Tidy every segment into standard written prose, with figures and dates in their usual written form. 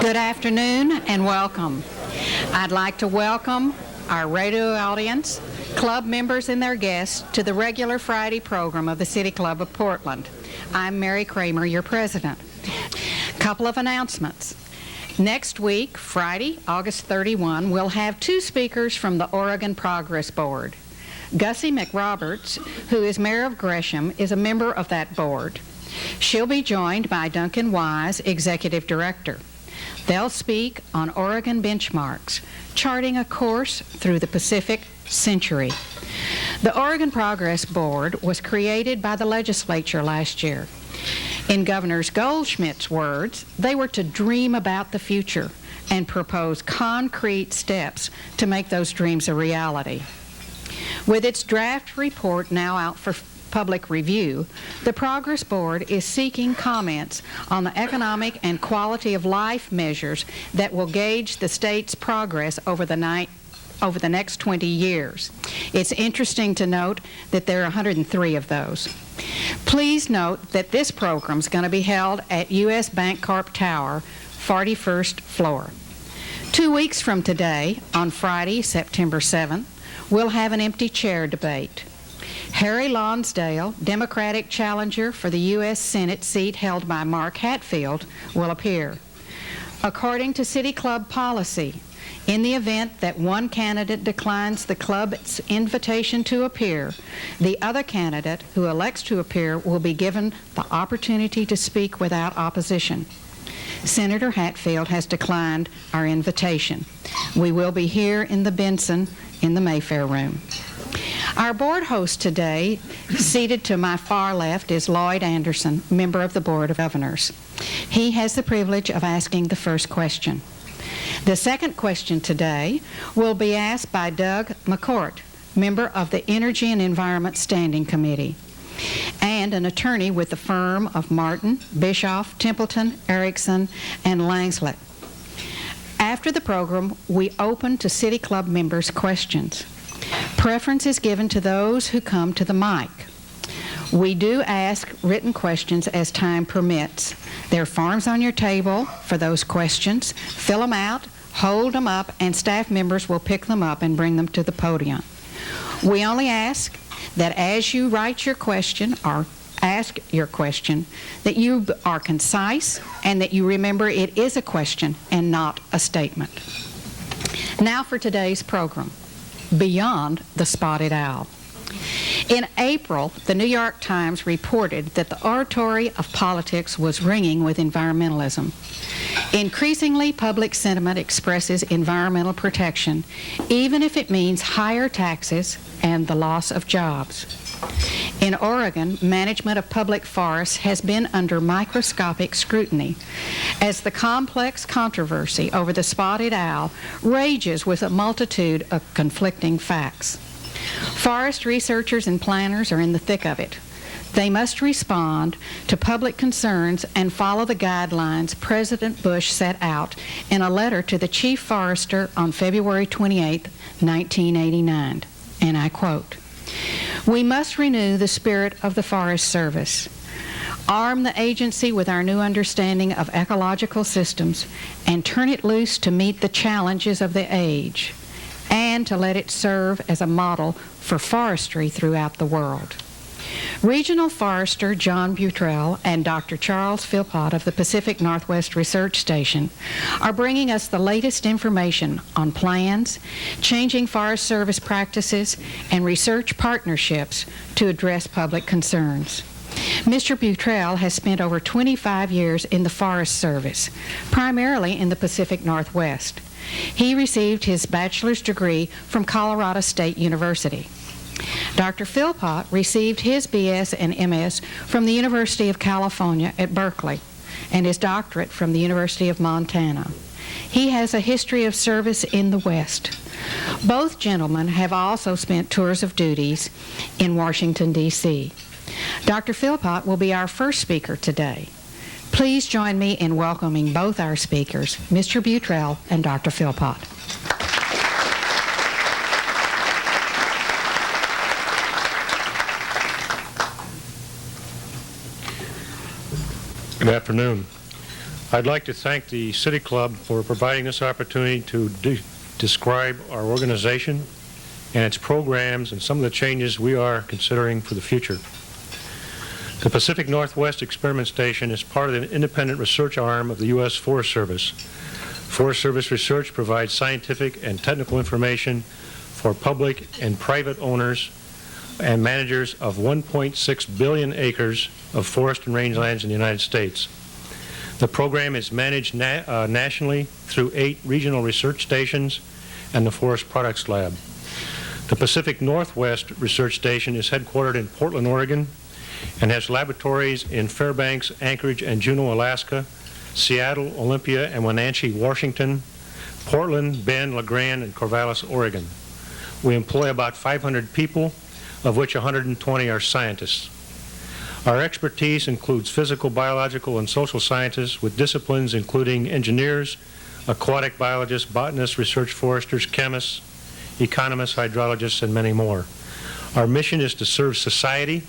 Good afternoon and welcome. I'd like to welcome our radio audience, club members and their guests to the regular Friday program of the City Club of Portland. I'm Mary Kramer, your president. Couple of announcements. Next week, Friday, August 31, we'll have two speakers from the Oregon Progress Board. Gussie McRoberts, who is mayor of Gresham, is a member of that board. She'll be joined by Duncan Wise, executive director. They'll speak on Oregon benchmarks, charting a course through the Pacific century. The Oregon Progress Board was created by the legislature last year. In Governor Goldschmidt's words, they were to dream about the future and propose concrete steps to make those dreams a reality. With its draft report now out for public review, the Progress Board is seeking comments on the economic and quality of life measures that will gauge the state's progress over the next 20 years. It's interesting to note that there are 103 of those. Please note that this program is going to be held at U.S. Bancorp Tower, 41st floor. 2 weeks from today, on Friday, September 7th, we'll have an empty chair debate. Harry Lonsdale, Democratic challenger for the U.S. Senate seat held by Mark Hatfield, will appear. According to City Club policy, in the event that one candidate declines the club's invitation to appear, the other candidate who elects to appear will be given the opportunity to speak without opposition. Senator Hatfield has declined our invitation. We will be here in the Benson in the Mayfair room. Our board host today, seated to my far left, is Lloyd Anderson, member of the Board of Governors. He has the privilege of asking the first question. The second question today will be asked by Doug McCourt, member of the Energy and Environment Standing Committee, and an attorney with the firm of Martin, Bischoff, Templeton, Erickson, and Langslet. After the program, we open to City Club members' questions. Preference is given to those who come to the mic. We do ask written questions as time permits. There are forms on your table for those questions. Fill them out, hold them up, and staff members will pick them up and bring them to the podium. We only ask that as you write your question or ask your question, that you are concise and that you remember it is a question and not a statement. Now for today's program. Beyond the Spotted Owl. In April, the New York Times reported that the oratory of politics was ringing with environmentalism. Increasingly, public sentiment expresses environmental protection, even if it means higher taxes and the loss of jobs. In Oregon, management of public forests has been under microscopic scrutiny as the complex controversy over the spotted owl rages with a multitude of conflicting facts. Forest researchers and planners are in the thick of it. They must respond to public concerns and follow the guidelines President Bush set out in a letter to the chief forester on February 28, 1989, and I quote, "We must renew the spirit of the Forest Service. arm the agency with our new understanding of ecological systems, and turn it loose to meet the challenges of the age, and to let it serve as a model for forestry throughout the world. Regional Forester John Butruille and Dr. Charles Philpot of the Pacific Northwest Research Station are bringing us the latest information on plans, changing Forest Service practices, and research partnerships to address public concerns. Mr. Butruille has spent over 25 years in the Forest Service, primarily in the Pacific Northwest. He received his bachelor's degree from Colorado State University. Dr. Philpot received his BS and MS from the University of California at Berkeley and his doctorate from the University of Montana. He has a history of service in the West. Both gentlemen have also spent tours of duties in Washington, D.C. Dr. Philpot will be our first speaker today. Please join me in welcoming both our speakers, Mr. Butruille and Dr. Philpot. Good afternoon. I'd like to thank the City Club for providing this opportunity to describe our organization and its programs and some of the changes we are considering for the future. The Pacific Northwest Experiment Station is part of the independent research arm of the U.S. Forest Service. Forest Service research provides scientific and technical information for public and private owners and managers of 1.6 billion acres of forest and rangelands in the United States. The program is managed nationally through 8 regional research stations and the Forest Products Lab. The Pacific Northwest Research Station is headquartered in Portland, Oregon, and has laboratories in Fairbanks, Anchorage, and Juneau, Alaska, Seattle, Olympia, and Wenatchee, Washington, Portland, Bend, LeGrand, and Corvallis, Oregon. We employ about 500 people, of which 120 are scientists. Our expertise includes physical, biological, and social sciences with disciplines including engineers, aquatic biologists, botanists, research foresters, chemists, economists, hydrologists, and many more. Our mission is to serve society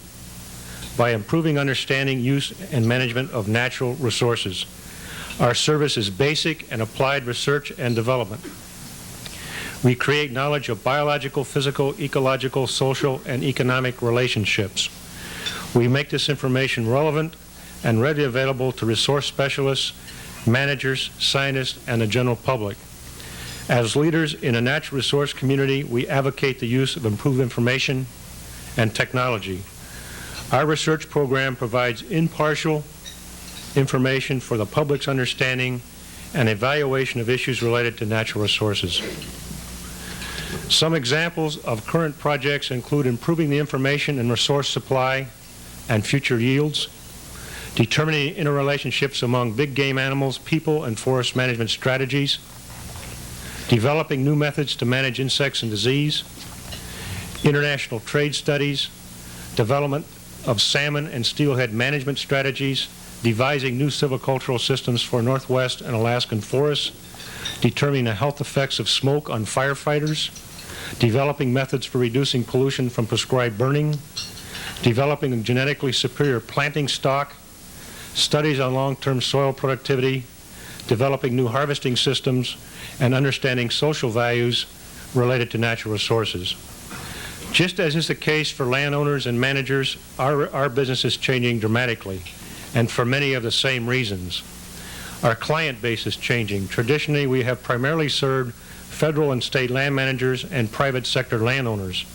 by improving understanding, use, and management of natural resources. Our service is basic and applied research and development. We create knowledge of biological, physical, ecological, social, and economic relationships. We make this information relevant and readily available to resource specialists, managers, scientists, and the general public. As leaders in a natural resource community, we advocate the use of improved information and technology. Our research program provides impartial information for the public's understanding and evaluation of issues related to natural resources. Some examples of current projects include improving the information and resource supply and future yields, determining interrelationships among big game animals, people, and forest management strategies, developing new methods to manage insects and disease, international trade studies, development of salmon and steelhead management strategies, devising new silvicultural systems for Northwest and Alaskan forests, determining the health effects of smoke on firefighters, developing methods for reducing pollution from prescribed burning, developing a genetically superior planting stock, studies on long-term soil productivity, developing new harvesting systems, and understanding social values related to natural resources. Just as is the case for landowners and managers, our business is changing dramatically, and for many of the same reasons. Our client base is changing. Traditionally, we have primarily served federal and state land managers and private sector landowners.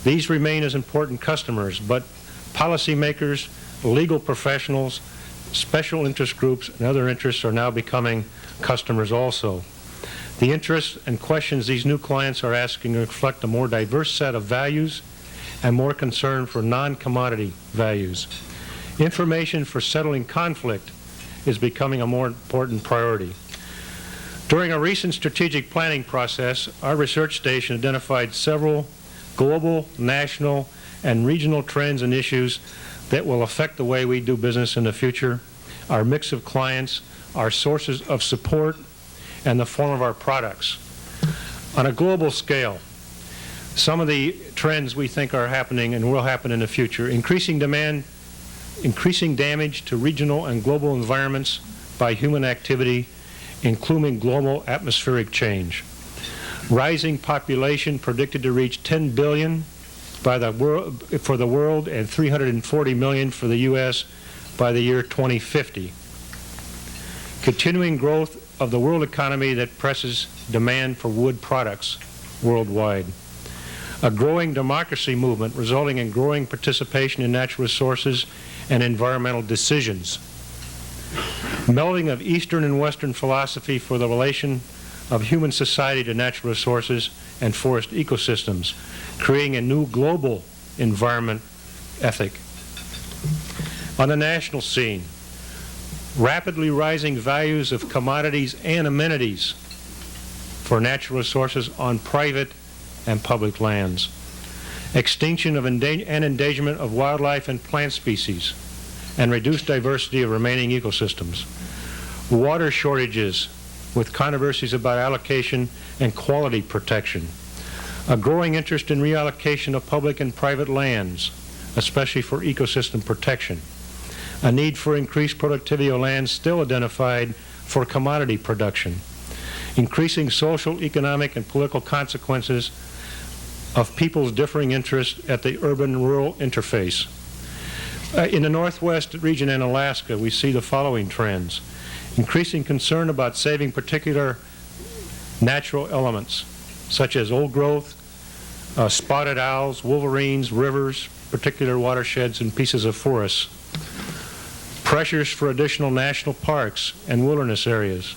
These remain as important customers, but policymakers, legal professionals, special interest groups, and other interests are now becoming customers also. The interests and questions these new clients are asking reflect a more diverse set of values and more concern for non-commodity values. Information for settling conflict is becoming a more important priority. During a recent strategic planning process, our research station identified several global, national, and regional trends and issues that will affect the way we do business in the future, our mix of clients, our sources of support, and the form of our products. On a global scale, some of the trends we think are happening and will happen in the future: increasing demand increasing damage to regional and global environments by human activity, including global atmospheric change. Rising population predicted to reach 10 billion for the world and 340 million for the U.S. by the year 2050. Continuing growth of the world economy that presses demand for wood products worldwide. A growing democracy movement resulting in growing participation in natural resources and environmental decisions. Melding of Eastern and Western philosophy for the relation of human society to natural resources and forest ecosystems, creating a new global environment ethic. On the national scene, rapidly rising values of commodities and amenities for natural resources on private and public lands. Extinction of and endangerment of wildlife and plant species, and reduced diversity of remaining ecosystems. Water shortages with controversies about allocation and quality protection. A growing interest in reallocation of public and private lands, especially for ecosystem protection. A need for increased productivity of land still identified for commodity production. Increasing social, economic, and political consequences of people's differing interests at the urban-rural interface. In the Northwest region and Alaska, we see the following trends. Increasing concern about saving particular natural elements, such as old growth, spotted owls, wolverines, rivers, particular watersheds, and pieces of forests. Pressures for additional national parks and wilderness areas.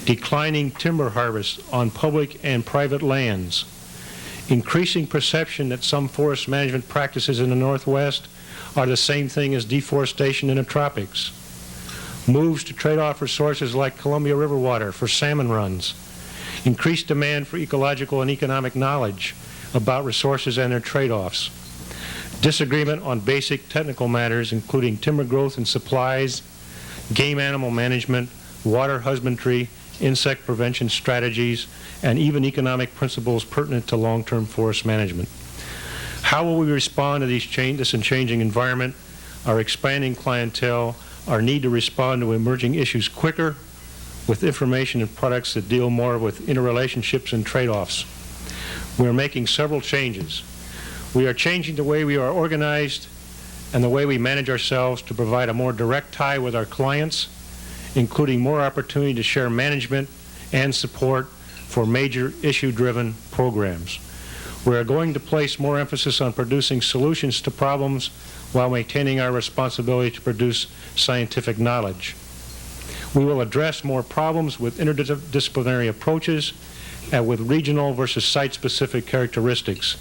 Declining timber harvest on public and private lands. Increasing perception that some forest management practices in the Northwest are the same thing as deforestation in the tropics. Moves to trade off resources like Columbia River water for salmon runs. Increased demand for ecological and economic knowledge about resources and their trade-offs. Disagreement on basic technical matters including timber growth and supplies, game animal management, water husbandry, insect prevention strategies, and even economic principles pertinent to long-term forest management. How will we respond to this changing environment, our expanding clientele, our need to respond to emerging issues quicker with information and products that deal more with interrelationships and trade-offs? We are making several changes. We are changing the way we are organized and the way we manage ourselves to provide a more direct tie with our clients, including more opportunity to share management and support for major issue-driven programs. We are going to place more emphasis on producing solutions to problems while maintaining our responsibility to produce scientific knowledge. We will address more problems with interdisciplinary approaches and with regional versus site-specific characteristics.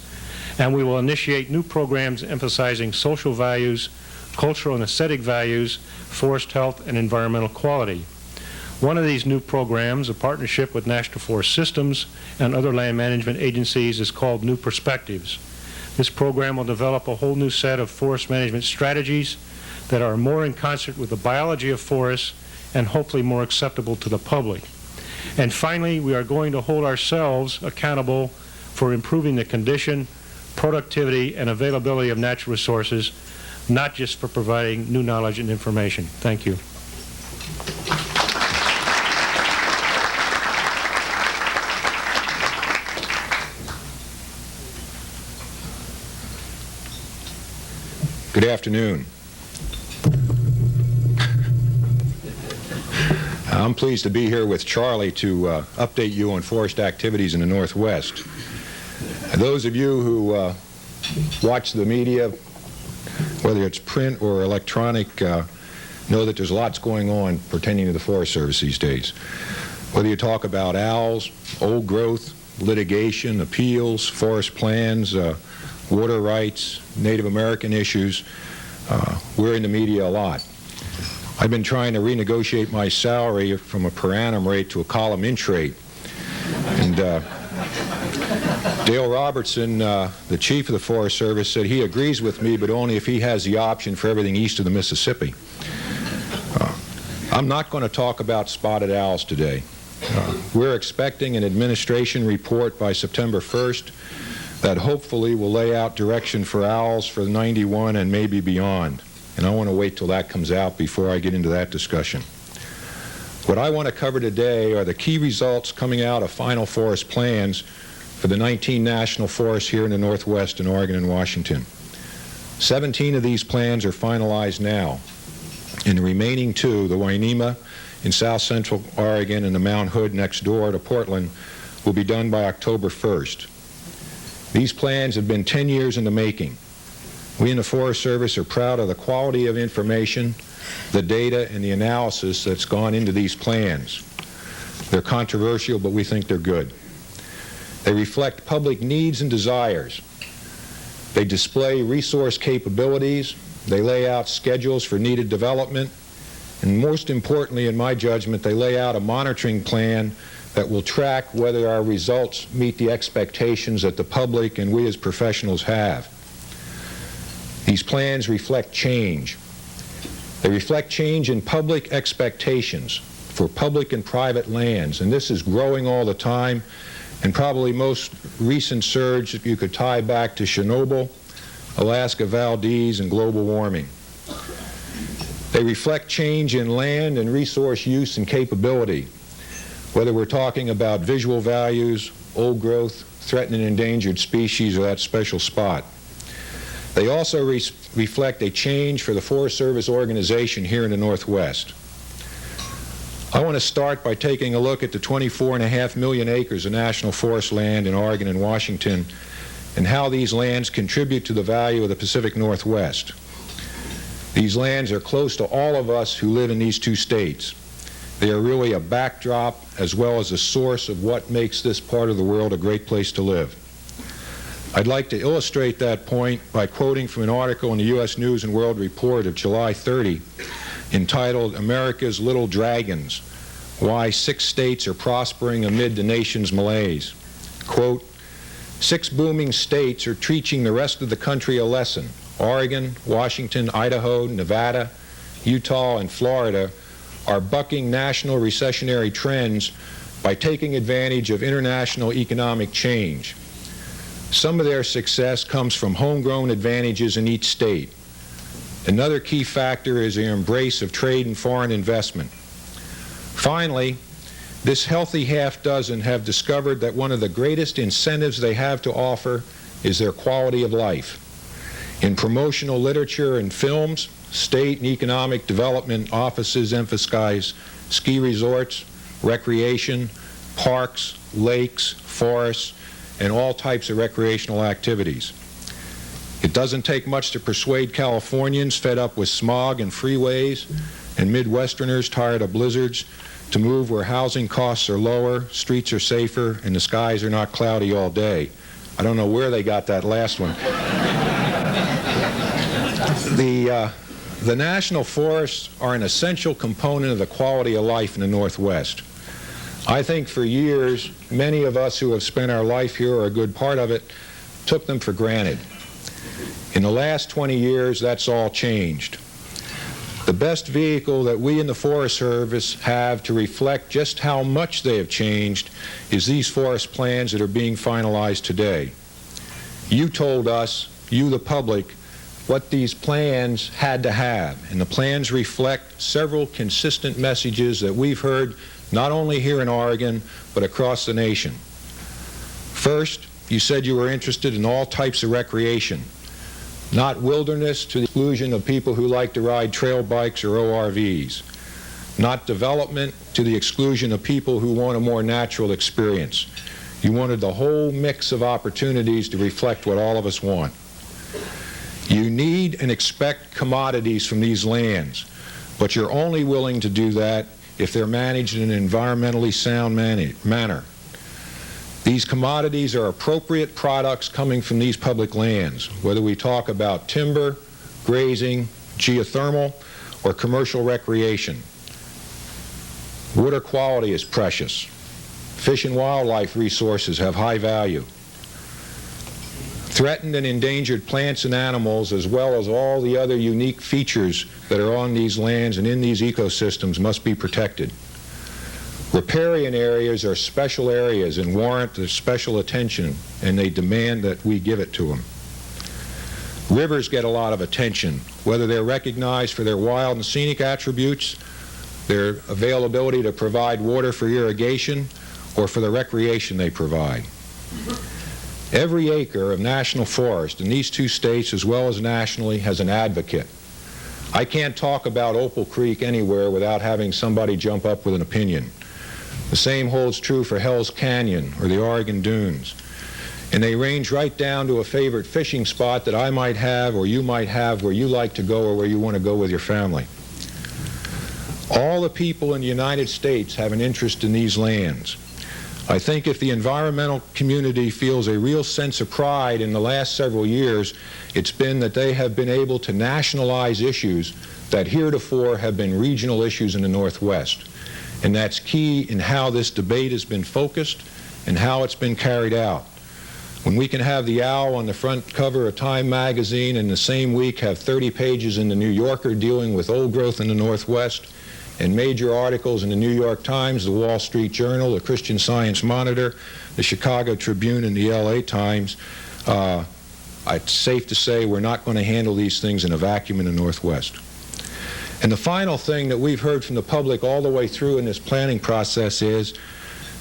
And we will initiate new programs emphasizing social values, cultural and aesthetic values, forest health, and environmental quality. One of these new programs, a partnership with National Forest Systems and other land management agencies, is called New Perspectives. This program will develop a whole new set of forest management strategies that are more in concert with the biology of forests and hopefully more acceptable to the public. And finally, we are going to hold ourselves accountable for improving the condition, productivity, and availability of natural resources, not just for providing new knowledge and information. Thank you. Good afternoon. I'm pleased to be here with Charlie to update you on forest activities in the Northwest. Those of you who watch the media, whether it's print or electronic, know that there's lots going on pertaining to the Forest Service these days. Whether you talk about owls, old growth, litigation, appeals, forest plans, water rights, Native American issues, we're in the media a lot. I've been trying to renegotiate my salary from a per annum rate to a column inch rate. And Dale Robertson, the chief of the Forest Service, said he agrees with me, but only if he has the option for everything east of the Mississippi. I'm not going to talk about spotted owls today. We're expecting an administration report by September 1st that hopefully will lay out direction for owls for '91 and maybe beyond. and I want to wait till that comes out before I get into that discussion. What I want to cover today are the key results coming out of final forest plans for the 19 national forests here in the Northwest in Oregon and Washington. 17 of these plans are finalized now, and the remaining 2, the Wainema in south central Oregon and the Mount Hood next door to Portland, will be done by October 1st. These plans have been 10 years in the making. We in the Forest Service are proud of the quality of information, the data, and the analysis that's gone into these plans. They're controversial, but we think they're good. They reflect public needs and desires. They display resource capabilities. They lay out schedules for needed development. And most importantly, in my judgment, they lay out a monitoring plan that will track whether our results meet the expectations that the public and we as professionals have. These plans reflect change. They reflect change in public expectations for public and private lands, and this is growing all the time, and probably most recent surge you could tie back to Chernobyl, Alaska Valdez, and global warming. They reflect change in land and resource use and capability, whether we're talking about visual values, old growth, threatened and endangered species, or that special spot. They also reflect a change for the Forest Service organization here in the Northwest. I want to start by taking a look at the 24.5 million acres of national forest land in Oregon and Washington and how these lands contribute to the value of the Pacific Northwest. These lands are close to all of us who live in these 2 states. They are really a backdrop as well as a source of what makes this part of the world a great place to live. I'd like to illustrate that point by quoting from an article in the U.S. News and World Report of July 30 entitled "America's Little Dragons: Why 6 States Are Prospering Amid the Nation's Malaise." Quote, 6 booming states are teaching the rest of the country a lesson. Oregon, Washington, Idaho, Nevada, Utah, and Florida are bucking national recessionary trends by taking advantage of international economic change. Some of their success comes from homegrown advantages in each state. Another key factor is their embrace of trade and foreign investment. Finally, this healthy half dozen have discovered that one of the greatest incentives they have to offer is their quality of life. In promotional literature and films, state and economic development offices emphasize ski resorts, recreation, parks, lakes, forests, and all types of recreational activities. It doesn't take much to persuade Californians fed up with smog and freeways and Midwesterners tired of blizzards to move where housing costs are lower, streets are safer, and the skies are not cloudy all day. I don't know where they got that last one. The national forests are an essential component of the quality of life in the Northwest. I think for years, many of us who have spent our life here, or a good part of it, took them for granted. In the last 20 years, that's all changed. The best vehicle that we in the Forest Service have to reflect just how much they have changed is these forest plans that are being finalized today. You told us, you the public, what these plans had to have, and the plans reflect several consistent messages that we've heard not only here in Oregon, but across the nation. First, you said you were interested in all types of recreation, not wilderness to the exclusion of people who like to ride trail bikes or ORVs, not development to the exclusion of people who want a more natural experience. You wanted the whole mix of opportunities to reflect what all of us want. You need and expect commodities from these lands, but you're only willing to do that if they're managed in an environmentally sound manner. These commodities are appropriate products coming from these public lands, whether we talk about timber, grazing, geothermal, or commercial recreation. Water quality is precious. Fish and wildlife resources have high value. Threatened and endangered plants and animals, as well as all the other unique features that are on these lands and in these ecosystems, must be protected. Riparian areas are special areas and warrant their special attention, and they demand that we give it to them. Rivers get a lot of attention, whether they're recognized for their wild and scenic attributes, their availability to provide water for irrigation, or for the recreation they provide. Every acre of national forest in these two states, as well as nationally, has an advocate. I can't talk about Opal Creek anywhere without having somebody jump up with an opinion. The same holds true for Hell's Canyon or the Oregon Dunes. And they range right down to a favorite fishing spot that I might have or you might have where you like to go or where you want to go with your family. All the people in the United States have an interest in these lands. I think if the environmental community feels a real sense of pride in the last several years, it's been that they have been able to nationalize issues that heretofore have been regional issues in the Northwest. And that's key in how this debate has been focused and how it's been carried out. When we can have the owl on the front cover of Time magazine and the same week have 30 pages in the New Yorker dealing with old growth in the Northwest, and major articles in the New York Times, the Wall Street Journal, the Christian Science Monitor, the Chicago Tribune, and the LA Times, it's safe to say we're not going to handle these things in a vacuum in the Northwest. And the final thing that we've heard from the public all the way through in this planning process is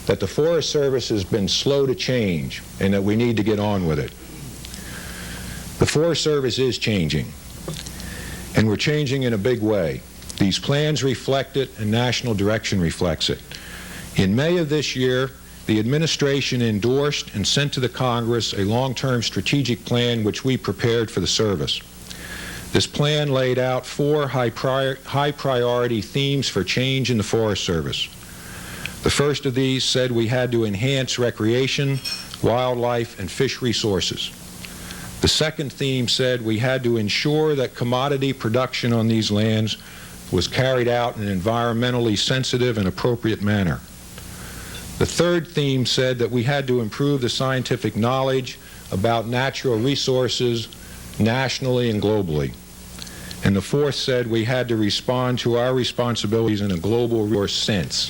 that the Forest Service has been slow to change and that we need to get on with it. The Forest Service is changing, and we're changing in a big way. These plans reflect it, and national direction reflects it. In May of this year, the administration endorsed and sent to the Congress a long-term strategic plan which we prepared for the service. This plan laid out 4 high-priority themes for change in the Forest Service. The first of these said we had to enhance recreation, wildlife, and fish resources. The second theme said we had to ensure that commodity production on these lands was carried out in an environmentally sensitive and appropriate manner. The third theme said that we had to improve the scientific knowledge about natural resources nationally and globally. And the fourth said we had to respond to our responsibilities in a global resource sense.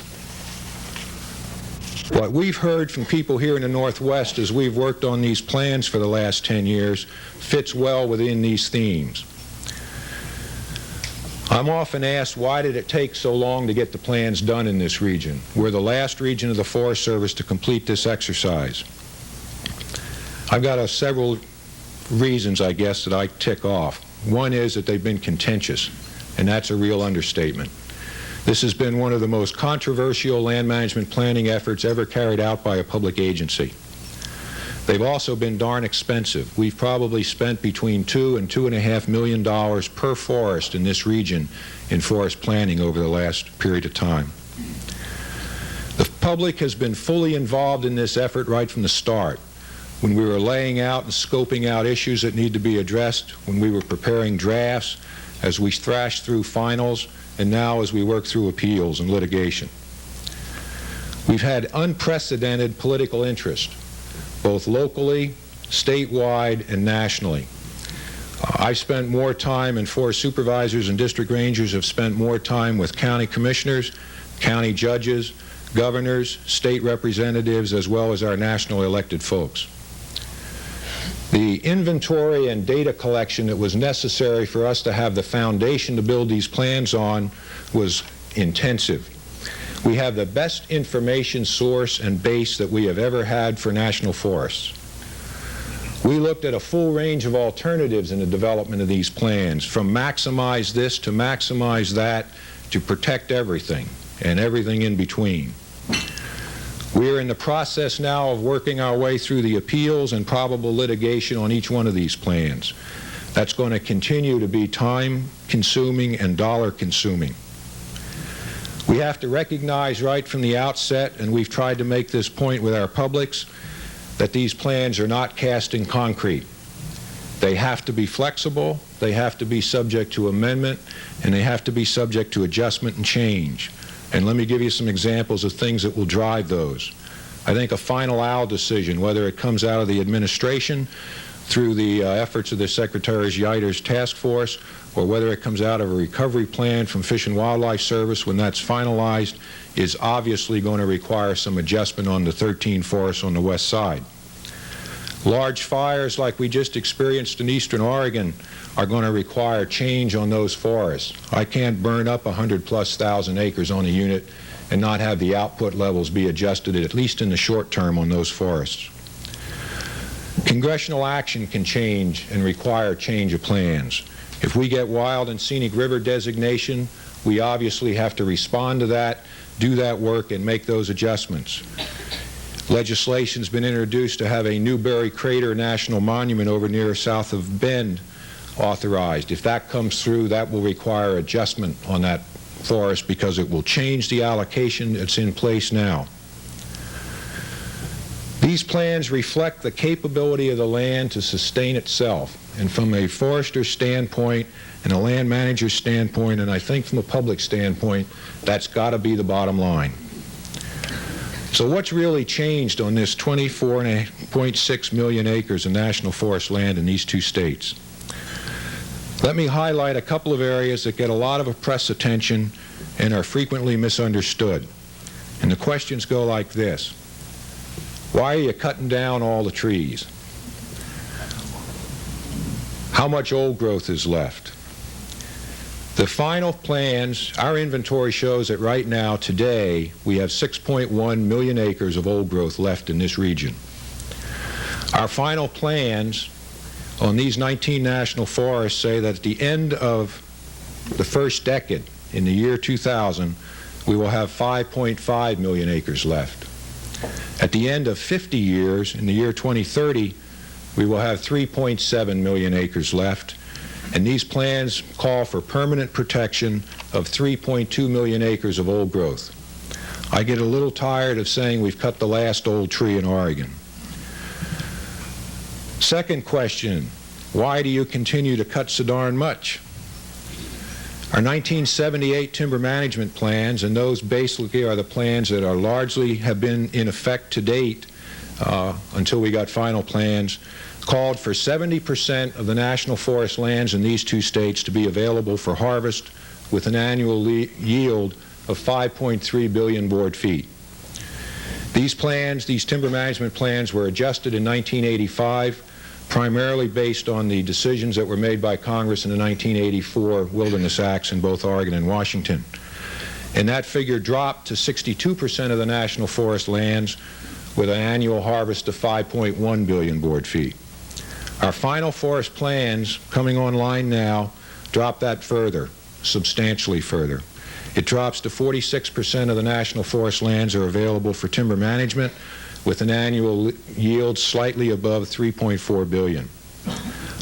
What we've heard from people here in the Northwest as we've worked on these plans for the last 10 years fits well within these themes. I'm often asked, why did it take so long to get the plans done in this region? We're the last region of the Forest Service to complete this exercise. I've got several reasons, I guess, that I tick off. One is that they've been contentious, and that's a real understatement. This has been one of the most controversial land management planning efforts ever carried out by a public agency. They've also been darn expensive. We've probably spent between $2 and $2.5 million per forest in this region in forest planning over the last period of time. The public has been fully involved in this effort right from the start, when we were laying out and scoping out issues that need to be addressed, when we were preparing drafts, as we thrashed through finals, and now as we work through appeals and litigation. We've had unprecedented political interest, both locally, statewide, and nationally. I've spent more time, and forest supervisors and district rangers have spent more time with county commissioners, county judges, governors, state representatives, as well as our national elected folks. The inventory and data collection that was necessary for us to have the foundation to build these plans on was intensive. We have the best information source and base that we have ever had for national forests. We looked at a full range of alternatives in the development of these plans, from maximize this to maximize that to protect everything and everything in between. We are in the process now of working our way through the appeals and probable litigation on each one of these plans. That's going to continue to be time-consuming and dollar-consuming. We have to recognize right from the outset, and we've tried to make this point with our publics, that these plans are not cast in concrete. They have to be flexible, they have to be subject to amendment, and they have to be subject to adjustment and change. And let me give you some examples of things that will drive those. I think a final OWL decision, whether it comes out of the administration through the efforts of the Secretary Yiter's task force, or whether it comes out of a recovery plan from Fish and Wildlife Service when that's finalized, is obviously going to require some adjustment on the 13 forests on the west side. Large fires like we just experienced in eastern Oregon are going to require change on those forests. I can't burn up 100,000+ acres on a unit and not have the output levels be adjusted, at least in the short term, on those forests. Congressional action can change and require change of plans. If we get wild and scenic river designation, we obviously have to respond to that, do that work, and make those adjustments. Legislation's been introduced to have a Newberry Crater National Monument over near south of Bend authorized. If that comes through, that will require adjustment on that forest because it will change the allocation that's in place now. These plans reflect the capability of the land to sustain itself. And from a forester's standpoint and a land manager's standpoint, and I think from a public standpoint, that's got to be the bottom line. So what's really changed on this 24.6 million acres of national forest land in these two states? Let me highlight a couple of areas that get a lot of press attention and are frequently misunderstood. And the questions go like this. Why are you cutting down all the trees? How much old growth is left? The final plans, our inventory shows that right now, today, we have 6.1 million acres of old growth left in this region. Our final plans on these 19 national forests say that at the end of the first decade, in the year 2000, we will have 5.5 million acres left. At the end of 50 years, in the year 2030, we will have 3.7 million acres left. And these plans call for permanent protection of 3.2 million acres of old growth. I get a little tired of saying we've cut the last old tree in Oregon. Second question, why do you continue to cut so darn much? Our 1978 timber management plans, and those basically are the plans that are largely have been in effect to date until we got final plans, called for 70% of the national forest lands in these two states to be available for harvest with an annual yield of 5.3 billion board feet. These plans, these timber management plans, were adjusted in 1985, primarily based on the decisions that were made by Congress in the 1984 Wilderness Acts in both Oregon and Washington. And that figure dropped to 62% of the national forest lands with an annual harvest of 5.1 billion board feet. Our final forest plans coming online now drop that further, substantially further. It drops to 46% of the national forest lands are available for timber management with an annual yield slightly above 3.4 billion.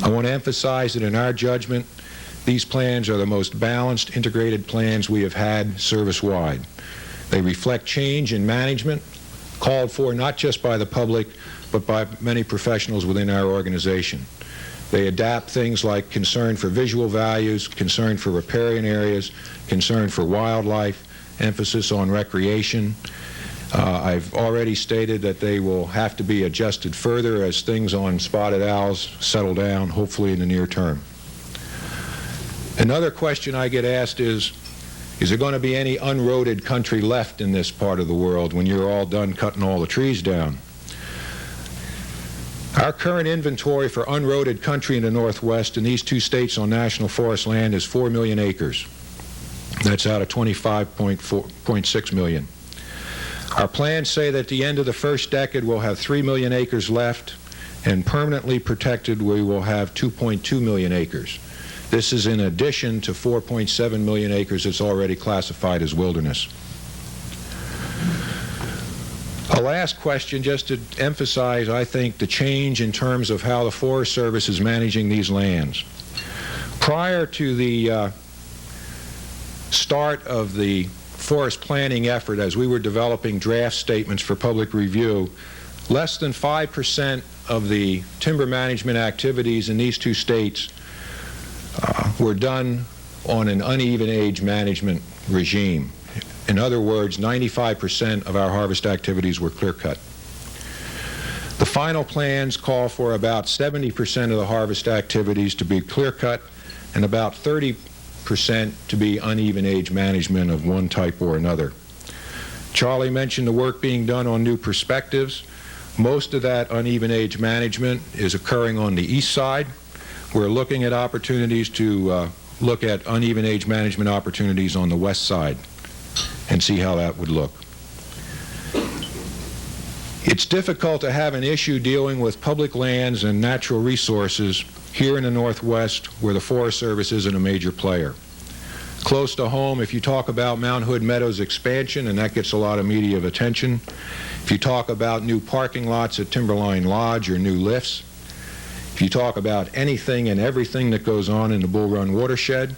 I want to emphasize that in our judgment, these plans are the most balanced, integrated plans we have had service-wide. They reflect change in management called for not just by the public, but by many professionals within our organization. They adapt things like concern for visual values, concern for riparian areas, concern for wildlife, emphasis on recreation. I've already stated that they will have to be adjusted further as things on spotted owls settle down, hopefully in the near term. Another question I get asked is there going to be any unroaded country left in this part of the world when you're all done cutting all the trees down? Our current inventory for unroaded country in the Northwest in these two states on national forest land is 4 million acres. That's out of 25.6 million. Our plans say that at the end of the first decade we'll have 3 million acres left, and permanently protected we will have 2.2 million acres. This is in addition to 4.7 million acres that's already classified as wilderness. A last question, just to emphasize, I think, the change in terms of how the Forest Service is managing these lands. Prior to the start of the forest planning effort, as we were developing draft statements for public review, less than 5% of the timber management activities in these two states were done on an uneven age management regime. In other words, 95% of our harvest activities were clear-cut. The final plans call for about 70% of the harvest activities to be clear-cut and about 30% to be uneven age management of one type or another. Charlie mentioned the work being done on new perspectives. Most of that uneven age management is occurring on the east side. We're looking at opportunities to look at uneven age management opportunities on the west side and see how that would look. It's difficult to have an issue dealing with public lands and natural resources here in the Northwest where the Forest Service isn't a major player. Close to home, if you talk about Mount Hood Meadows expansion, and that gets a lot of media attention, if you talk about new parking lots at Timberline Lodge or new lifts, if you talk about anything and everything that goes on in the Bull Run watershed,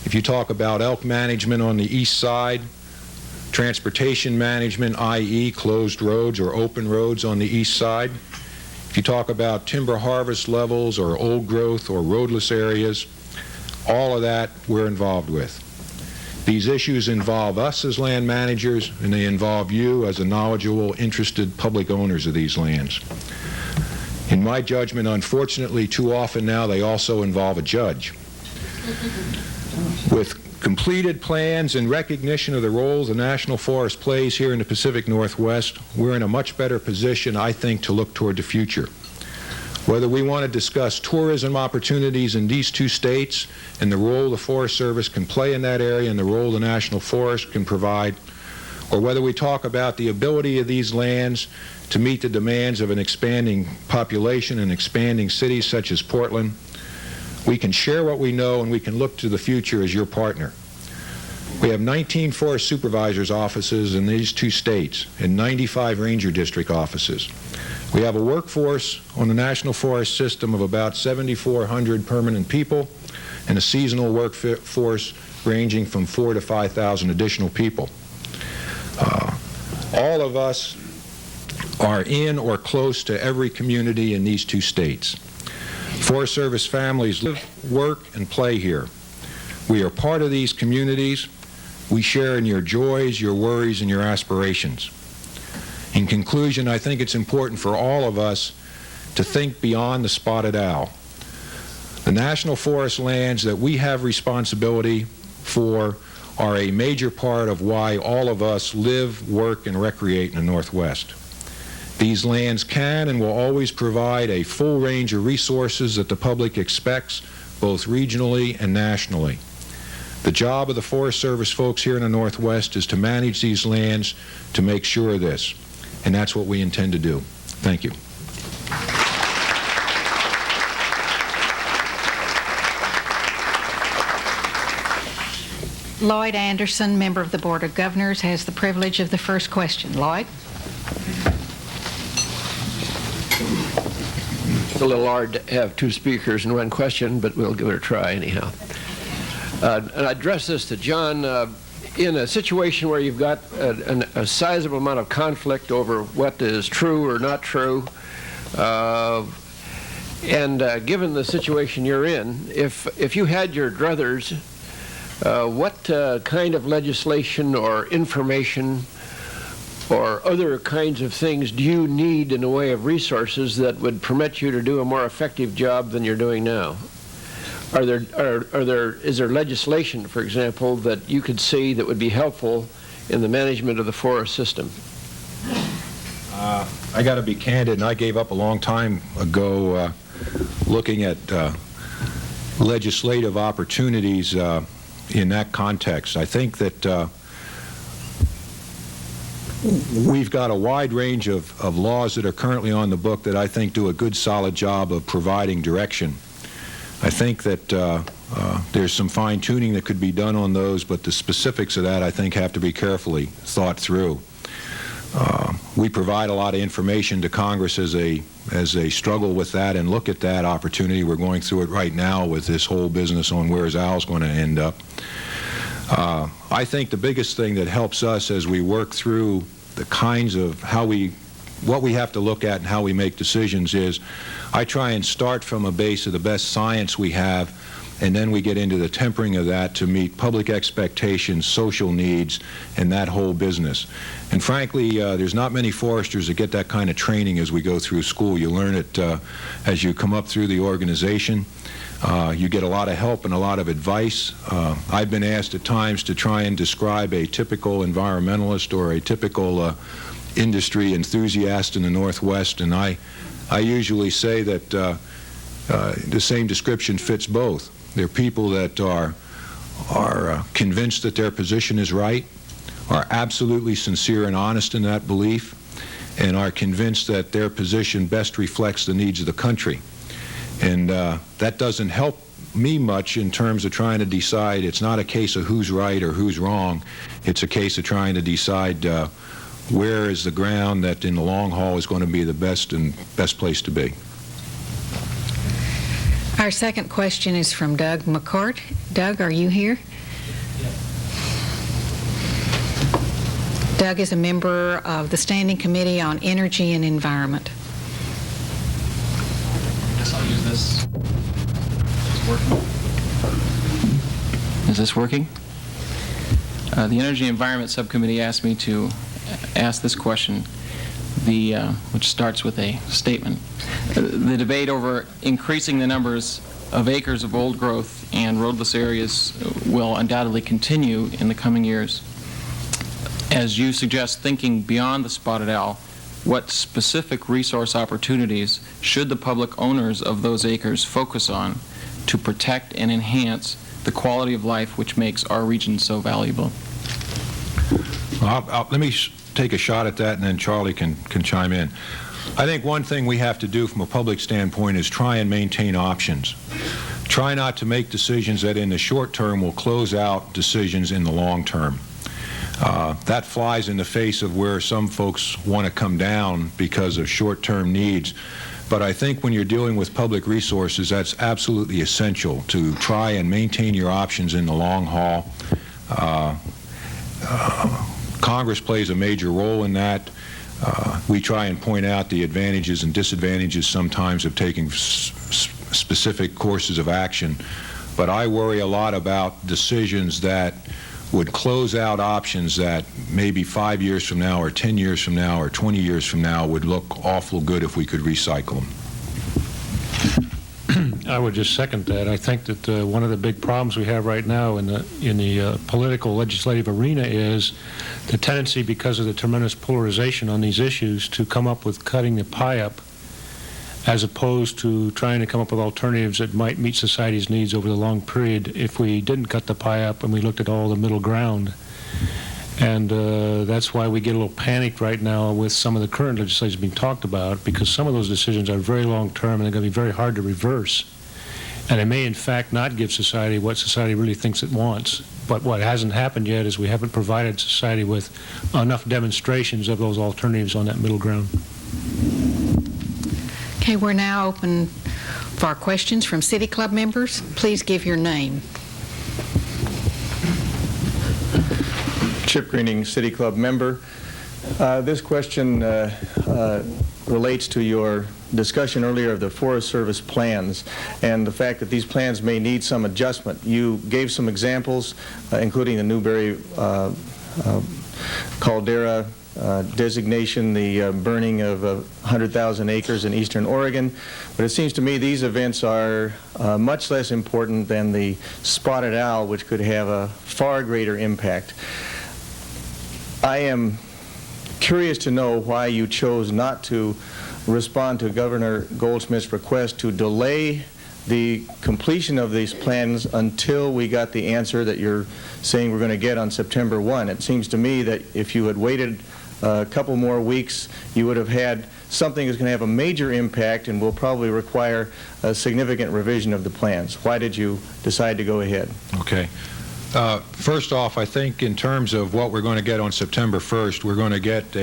if you talk about elk management on the east side, transportation management, i.e. closed roads or open roads on the east side, if you talk about timber harvest levels or old growth or roadless areas, all of that we're involved with. These issues involve us as land managers, and they involve you as the knowledgeable, interested public owners of these lands. In my judgment, unfortunately, too often now they also involve a judge. With completed plans and recognition of the role the National Forest plays here in the Pacific Northwest, we're in a much better position, I think, to look toward the future. Whether we want to discuss tourism opportunities in these two states and the role the Forest Service can play in that area and the role the National Forest can provide, or whether we talk about the ability of these lands to meet the demands of an expanding population and expanding cities such as Portland, we can share what we know and we can look to the future as your partner. We have 19 Forest Supervisors' offices in these two states and 95 Ranger District offices. We have a workforce on the National Forest System of about 7,400 permanent people and a seasonal workforce ranging from 4,000 to 5,000 additional people. All of us are in or close to every community in these two states. Forest Service families live, work, and play here. We are part of these communities. We share in your joys, your worries, and your aspirations. In conclusion, I think it's important for all of us to think beyond the spotted owl. The National Forest lands that we have responsibility for are a major part of why all of us live, work, and recreate in the Northwest. These lands can and will always provide a full range of resources that the public expects, both regionally and nationally. The job of the Forest Service folks here in the Northwest is to manage these lands to make sure of this, and that's what we intend to do. Thank you. Lloyd Anderson, member of the Board of Governors, has the privilege of the first question. Lloyd? It's a little hard to have two speakers and one question, but we'll give it a try anyhow. And I address this to John. In a situation where you've got a sizable amount of conflict over what is true or not true, and given the situation you're in, if you had your druthers, what kind of legislation or information or other kinds of things do you need in the way of resources that would permit you to do a more effective job than you're doing now? Is there legislation, for example, that you could see that would be helpful in the management of the forest system? I got to be candid, and I gave up a long time ago looking at legislative opportunities in that context. I think that we've got a wide range of laws that are currently on the book that I think do a good, solid job of providing direction. I think that there's some fine-tuning that could be done on those, but the specifics of that I think have to be carefully thought through. We provide a lot of information to Congress as they struggle with that and look at that opportunity. We're going through it right now with this whole business on where's Al's going to end up. I think the biggest thing that helps us as we work through the kinds of what we have to look at and how we make decisions is I try and start from a base of the best science we have, and then we get into the tempering of that to meet public expectations, social needs, and that whole business. And frankly, there's not many foresters that get that kind of training as we go through school. You learn it as you come up through the organization. You get a lot of help and a lot of advice. I've been asked at times to try and describe a typical environmentalist or a typical industry enthusiast in the Northwest, and I usually say that the same description fits both. They're people that are convinced that their position is right, are absolutely sincere and honest in that belief, and are convinced that their position best reflects the needs of the country. And that doesn't help me much in terms of trying to decide. It's not a case of who's right or who's wrong. It's a case of trying to decide where is the ground that in the long haul is going to be the best place to be. Our second question is from Doug McCourt. Doug, are you here? Doug is a member of the Standing Committee on Energy and Environment. I guess I'll use this. It's working. Is this working? The Energy and Environment Subcommittee asked me to ask this question, which starts with a statement. The debate over increasing the numbers of acres of old growth and roadless areas will undoubtedly continue in the coming years. As you suggest, thinking beyond the spotted owl, what specific resource opportunities should the public owners of those acres focus on to protect and enhance the quality of life which makes our region so valuable? Let me take a shot at that, and then Charlie can chime in. I think one thing we have to do from a public standpoint is try and maintain options. Try not to make decisions that in the short term will close out decisions in the long term. That flies in the face of where some folks want to come down because of short-term needs. But I think when you're dealing with public resources, that's absolutely essential to try and maintain your options in the long haul. Congress plays a major role in that. We try and point out the advantages and disadvantages sometimes of taking specific courses of action. But I worry a lot about decisions that would close out options that maybe 5 years from now or 10 years from now or 20 years from now would look awful good if we could recycle them. I would just second that. I think that one of the big problems we have right now in the political legislative arena is the tendency, because of the tremendous polarization on these issues, to come up with cutting the pie up as opposed to trying to come up with alternatives that might meet society's needs over the long period if we didn't cut the pie up and we looked at all the middle ground. And that's why we get a little panicked right now with some of the current legislation being talked about, because some of those decisions are very long-term and they're going to be very hard to reverse. And it may, in fact, not give society what society really thinks it wants. But what hasn't happened yet is we haven't provided society with enough demonstrations of those alternatives on that middle ground. Okay, we're now open for our questions from City Club members. Please give your name. Chip Greening, City Club member. This question relates to your discussion earlier of the Forest Service plans and the fact that these plans may need some adjustment. You gave some examples, including the Newberry caldera designation, the burning of 100,000 acres in eastern Oregon. But it seems to me these events are much less important than the spotted owl, which could have a far greater impact. I am curious to know why you chose not to respond to Governor Goldsmith's request to delay the completion of these plans until we got the answer that you're saying we're going to get on September 1. It seems to me that if you had waited a couple more weeks, you would have had something that's going to have a major impact and will probably require a significant revision of the plans. Why did you decide to go ahead? Okay. First off, I think in terms of what we're going to get on September 1st, we're going to get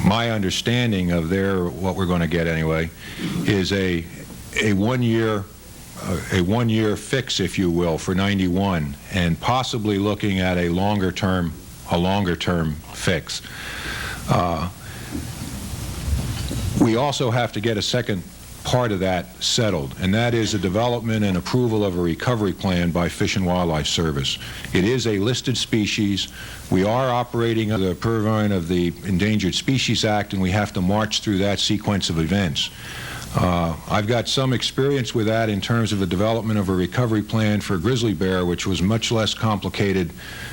my understanding of what we're going to get anyway, is a one-year fix, if you will, for 91, and possibly looking at a longer term fix. We also have to get a second part of that settled, and that is the development and approval of a recovery plan by Fish and Wildlife Service. It is a listed species. We are operating under the purview of the Endangered Species Act, and we have to march through that sequence of events. I've got some experience with that in terms of the development of a recovery plan for grizzly bear, which was much less complicated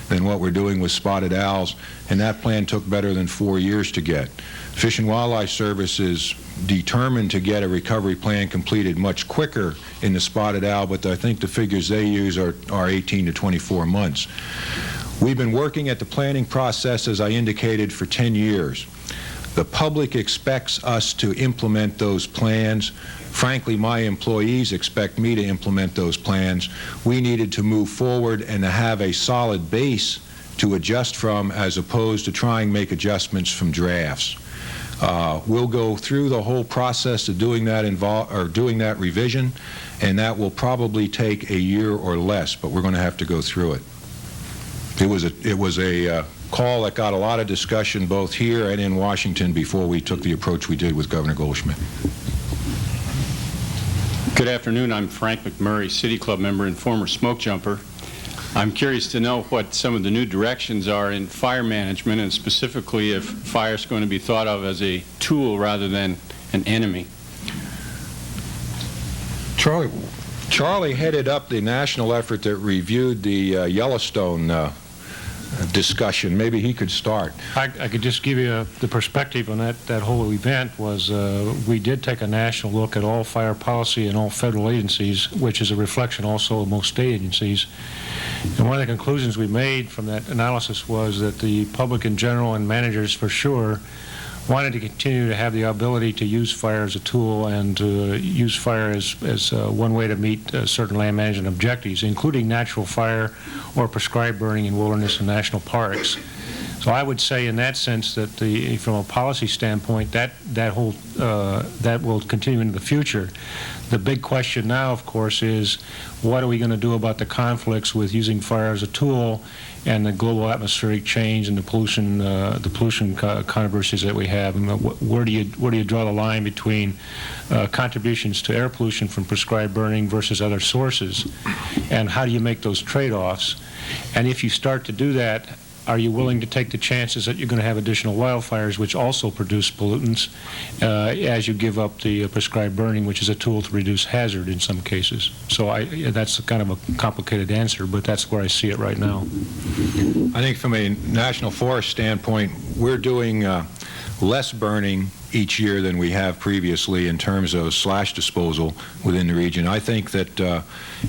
than what we're doing with spotted owls, and that plan took better than 4 years to get. Fish and Wildlife Service is determined to get a recovery plan completed much quicker in the spotted owl, but I think the figures they use are 18 to 24 months. We've been working at the planning process, as I indicated, for 10 years. The public expects us to implement those plans. Frankly, my employees expect me to implement those plans. We needed to move forward and to have a solid base to adjust from, as opposed to trying to make adjustments from drafts. We'll go through the whole process of doing that revision, and that will probably take a year or less, but we're going to have to go through it. It was a call that got a lot of discussion both here and in Washington before we took the approach we did with Governor Goldschmidt. Good afternoon. I'm Frank McMurray, City Club member and former smoke jumper. I'm curious to know what some of the new directions are in fire management, and specifically if fire is going to be thought of as a tool rather than an enemy. Charlie headed up the national effort that reviewed the Yellowstone discussion. Maybe he could start. I could just give you the perspective on that whole event. Was we did take a national look at all fire policy in all federal agencies, which is a reflection also of most state agencies. And one of the conclusions we made from that analysis was that the public in general and managers for sure wanted to continue to have the ability to use fire as a tool and to use fire as one way to meet certain land management objectives, including natural fire or prescribed burning in wilderness and national parks. So I would say in that sense that from a policy standpoint, that will continue into the future. The big question now, of course, is what are we going to do about the conflicts with using fire as a tool and the global atmospheric change and the pollution controversies that we have, and where do you draw the line between contributions to air pollution from prescribed burning versus other sources, and how do you make those trade-offs? And if you start to do that, are you willing to take the chances that you're going to have additional wildfires, which also produce pollutants, as you give up the prescribed burning, which is a tool to reduce hazard in some cases? So that's kind of a complicated answer, but that's where I see it right now. I think from a national forest standpoint, we're doing less burning each year than we have previously in terms of slash disposal within the region. I think that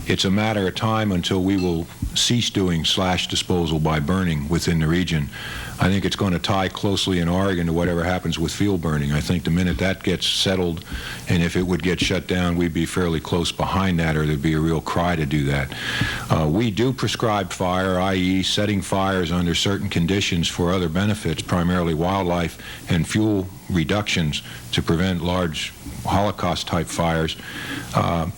it's a matter of time until we will cease doing slash disposal by burning within the region. I think it's going to tie closely in Oregon to whatever happens with field burning. I think the minute that gets settled, and if it would get shut down, we'd be fairly close behind that, or there'd be a real cry to do that. We do prescribe fire, i.e. setting fires under certain conditions for other benefits, primarily wildlife and fuel reductions to prevent large Holocaust-type fires.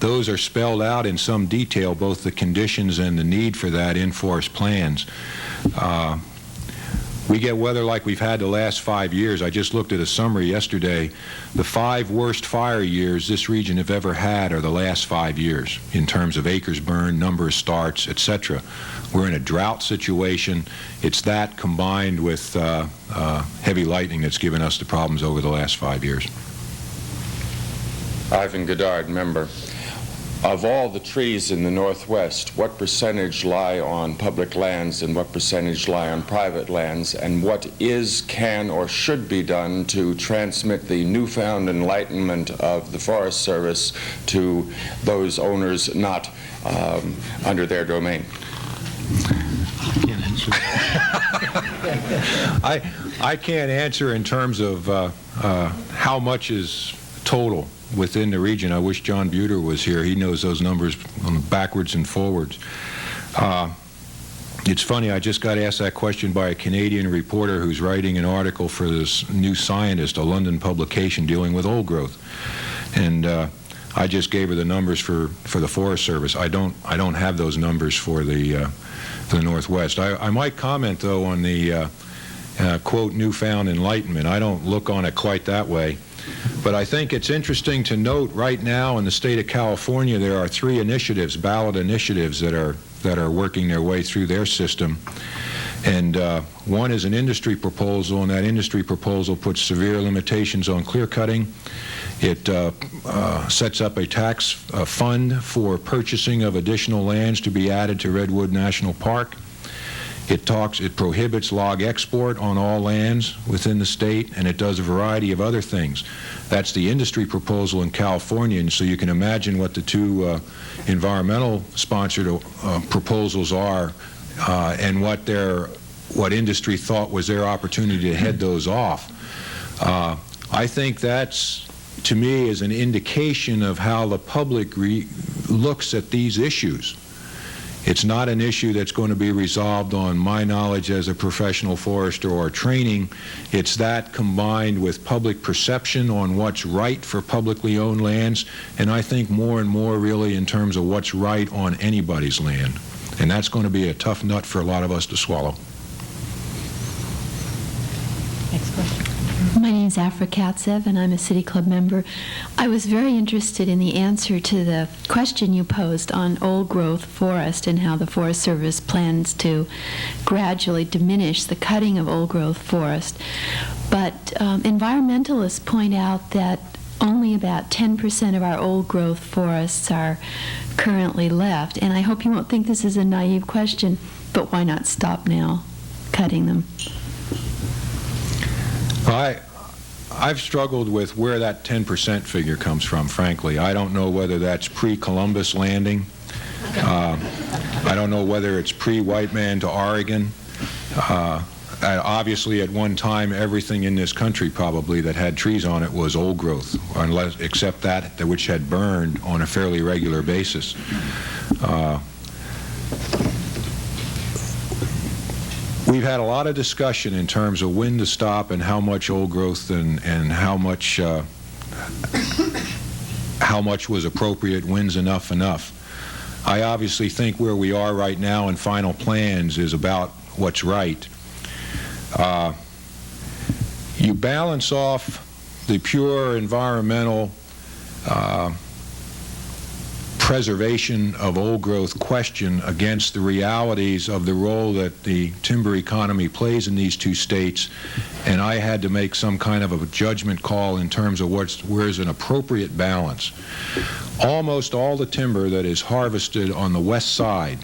Those are spelled out in some detail, both the conditions and the need for that in forest plans. We get weather like we've had the last 5 years. I just looked at a summary yesterday. The 5 worst fire years this region have ever had are the last 5 years in terms of acres burned, number of starts, etc. We're in a drought situation. It's that combined with heavy lightning that's given us the problems over the last 5 years. Ivan Goddard, member. Of all the trees in the Northwest, what percentage lie on public lands and what percentage lie on private lands, and what is, can, or should be done to transmit the newfound enlightenment of the Forest Service to those owners not under their domain? I can't answer that. I can't answer in terms of how much is total within the region. I wish John Buter was here. He knows those numbers backwards and forwards. It's funny, I just got asked that question by a Canadian reporter who's writing an article for this New Scientist, a London publication dealing with old growth. And I just gave her the numbers for the Forest Service. I don't have those numbers for the Northwest. I might comment, though, on the quote, newfound enlightenment. I don't look on it quite that way. But I think it's interesting to note right now in the state of California there are 3 initiatives, ballot initiatives, that are working their way through their system. And one is an industry proposal, and that industry proposal puts severe limitations on clear cutting. It sets up a tax fund for purchasing of additional lands to be added to Redwood National Park. It prohibits log export on all lands within the state, and it does a variety of other things. That's the industry proposal in California, and so you can imagine what the two environmental sponsored proposals are, and what industry thought was their opportunity to head those off. I think that's, to me, is an indication of how the public looks at these issues. It's not an issue that's going to be resolved on my knowledge as a professional forester or training. It's that combined with public perception on what's right for publicly owned lands, and I think more and more really in terms of what's right on anybody's land. And that's going to be a tough nut for a lot of us to swallow. Next question. My name is Afra Katsev, and I'm a City Club member. I was very interested in the answer to the question you posed on old-growth forest and how the Forest Service plans to gradually diminish the cutting of old-growth forest. But environmentalists point out that only about 10% of our old-growth forests are currently left. And I hope you won't think this is a naive question, but why not stop now cutting them? I've struggled with where that 10% figure comes from, frankly. I don't know whether that's pre-Columbus landing. I don't know whether it's pre-white man to Oregon. Obviously, at one time, everything in this country probably that had trees on it was old growth, except that which had burned on a fairly regular basis. We've had a lot of discussion in terms of when to stop and how much old growth and how much was appropriate, when's enough. I obviously think where we are right now in final plans is about what's right. You balance off the pure environmental preservation of old growth question against the realities of the role that the timber economy plays in these two states, and I had to make some kind of a judgment call in terms of where's an appropriate balance. Almost all the timber that is harvested on the west side,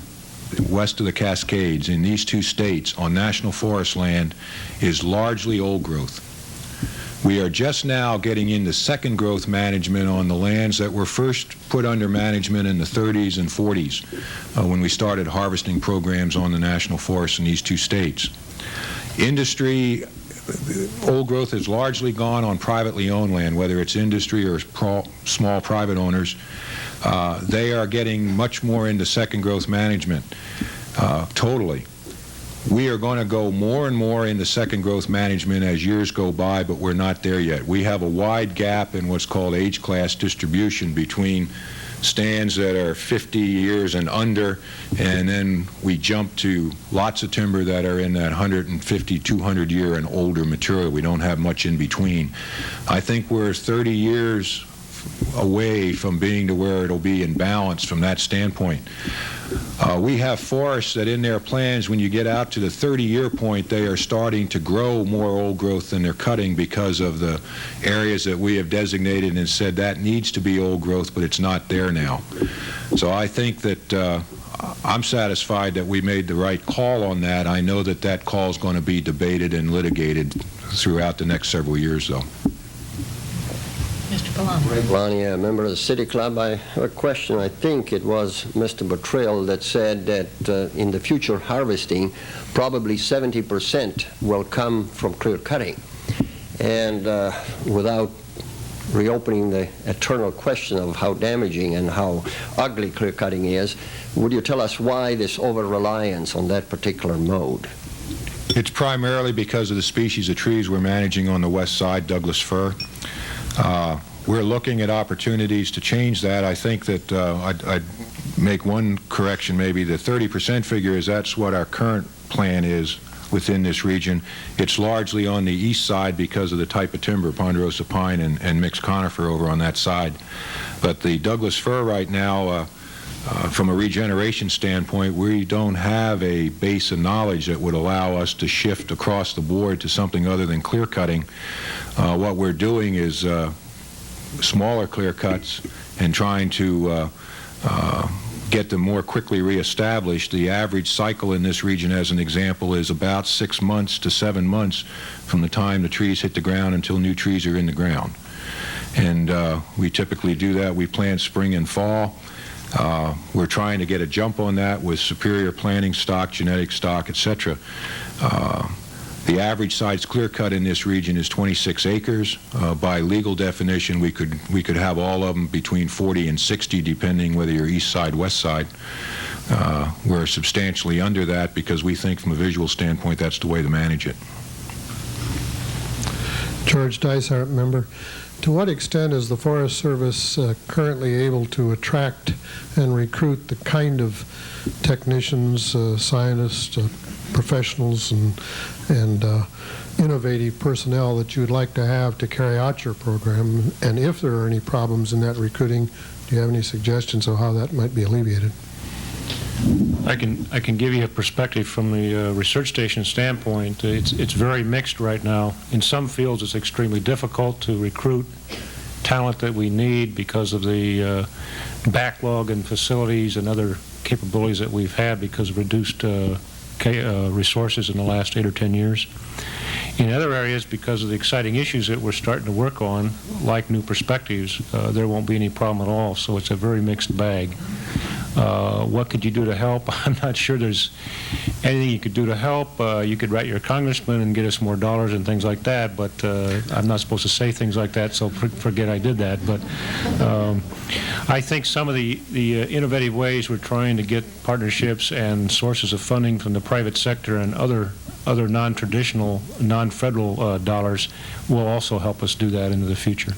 west of the Cascades, in these two states on national forest land is largely old growth. We are just now getting into second growth management on the lands that were first put under management in the 30s and 40s when we started harvesting programs on the national forests in these two states. Industry, old growth has largely gone on privately owned land, whether it's industry or small private owners. They are getting much more into second growth management, totally. We are going to go more and more into second growth management as years go by, but we're not there yet. We have a wide gap in what's called age class distribution between stands that are 50 years and under, and then we jump to lots of timber that are in that 150, 200 year and older material. We don't have much in between. I think we're 30 years away from being to where it'll be in balance from that standpoint. We have forests that in their plans, when you get out to the 30-year point, they are starting to grow more old growth than they're cutting because of the areas that we have designated and said that needs to be old growth, but it's not there now. So I think that I'm satisfied that we made the right call on that. I know that that call is going to be debated and litigated throughout the next several years, though. Mr. Palama. Ray Bloney, a member of the City Club. I have a question. I think it was Mr. Butruille that said that in the future harvesting, probably 70% will come from clear cutting. And without reopening the eternal question of how damaging and how ugly clear cutting is, would you tell us why this over-reliance on that particular mode? It's primarily because of the species of trees we're managing on the west side, Douglas fir. We're looking at opportunities to change that. I think that I'd make one correction maybe. The 30% figure is that's what our current plan is within this region. It's largely on the east side because of the type of timber, ponderosa pine and mixed conifer over on that side. But the Douglas fir right now, from a regeneration standpoint, we don't have a base of knowledge that would allow us to shift across the board to something other than clear cutting. What we're doing is smaller clear cuts and trying to get them more quickly reestablished. The average cycle in this region, as an example, is about 6 months to 7 months from the time the trees hit the ground until new trees are in the ground. And we typically do that. We plant spring and fall. We're trying to get a jump on that with superior planting stock, genetic stock, etc. The average size clear cut in this region is 26 acres. By legal definition, we could have all of them between 40 and 60, depending whether you're east side, west side. We're substantially under that because we think from a visual standpoint that's the way to manage it. George Dysart, member. To what extent is the Forest Service currently able to attract and recruit the kind of technicians, scientists, professionals, and innovative personnel that you would like to have to carry out your program? And if there are any problems in that recruiting, do you have any suggestions of how that might be alleviated? I can give you a perspective from the research station standpoint. It's very mixed right now. In some fields, it's extremely difficult to recruit talent that we need because of the backlog in facilities and other capabilities that we've had because of reduced resources in the last 8 or 10 years. In other areas, because of the exciting issues that we're starting to work on, like new perspectives, there won't be any problem at all. So it's a very mixed bag. What could you do to help? I'm not sure there's anything you could do to help. You could write your congressman and get us more dollars and things like that, but I'm not supposed to say things like that, so forget I did that. But I think some of the innovative ways we're trying to get partnerships and sources of funding from the private sector and other non-traditional, non-federal dollars will also help us do that into the future.